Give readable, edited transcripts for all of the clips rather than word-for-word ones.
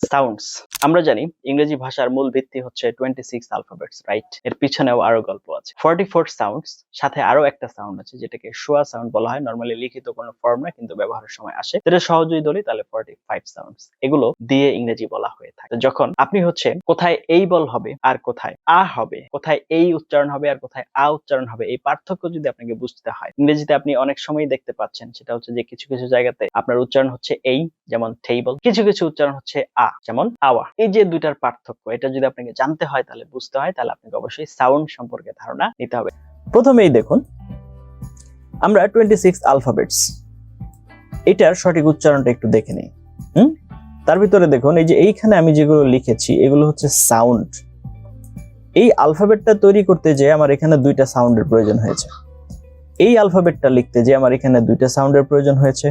Sounds. আমরা জানি ইংরেজি ভাষার মূল ভিত্তি হচ্ছে 26 অ্যালফাবেটস, রাইট? এর পিছনেও আরো গল্প আছে। 44 সাউন্ডস সাথে আরো একটা সাউন্ড আছে যেটাকে শোয়া সাউন্ড বলা হয়। নরমালি লিখিত কোনো ফর্ম না, কিন্তু ব্যবহারের সময় আসে। এটা সহজেই ধরি তাহলে 45 সাউন্ডস। এগুলো দিয়ে ইংরেজি বলা হয়ে থাকে। যখন আপনি হচ্ছে কোথায় এই বল হবে আর কোথায় আ হবে, কোথায় এই উচ্চারণ হবে আর কোথায় আ উচ্চারণ হবে, এই পার্থক্য যদি আপনাকে বুঝতে হয়, ইংরেজিতে আপনি অনেক সময় দেখতে পাচ্ছেন সেটা হচ্ছে যে কিছু কিছু জায়গাতে আপনার উচ্চারণ হচ্ছে এই, যেমন টেবল, কিছু কিছু উচ্চারণ হচ্ছে আ, যেমন আওয়া। এই যে দুইটার পার্থক্য, এটা যদি আপনাকে জানতে হয় তাহলে বুঝতে হয়, তাহলে আপনাকে অবশ্যই সাউন্ড সম্পর্কে ধারণা নিতে হবে। প্রথমেই দেখুন আমরা 26 অ্যালফাবেটস, এটার সঠিক উচ্চারণটা একটু দেখে নিই। তার ভিতরে দেখুন এই যে এইখানে আমি যেগুলো লিখেছি এগুলো হচ্ছে সাউন্ড। এই অ্যালফাবেটটা তৈরি করতে যে আমার এখানে দুইটা সাউন্ডের প্রয়োজন হয়েছে, এই অ্যালফাবেটটা লিখতে যে আমার এখানে দুইটা সাউন্ডের প্রয়োজন হয়েছে,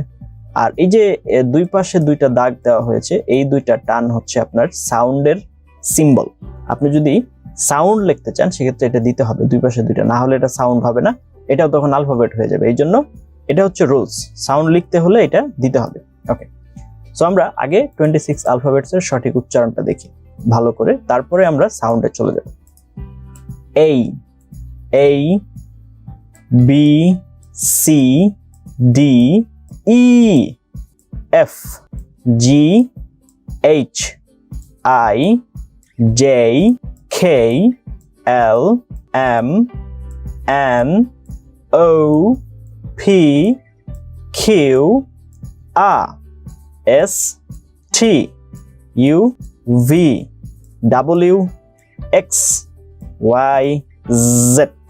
আর এই যে দুই পাশে দুইটা দাগ দেওয়া হয়েছে, এই দুইটা টান হচ্ছে আপনার সাউন্ডের সিম্বল। আপনি যদি সাউন্ড লিখতে চান সেক্ষেত্রে এটা দিতে হবে দুই পাশে দুইটা, না হলে এটা সাউন্ড হবে না, এটাও তখন অ্যালফাবেট হয়ে যাবে। এই জন্য এটা হচ্ছে রুলস, সাউন্ড লিখতে হলে এটা দিতে হবে। ওকে, সো আমরা আগে 26 অ্যালফাবেটস এর সঠিক উচ্চারণটা দেখি ভালো করে, তারপরে আমরা সাউন্ডে চলে যাব। এই, A, B, C, D, E, F, G, H, I, J, K, L, M, N, O, P, Q, R, S, T, U, V, W, X, Y, Z.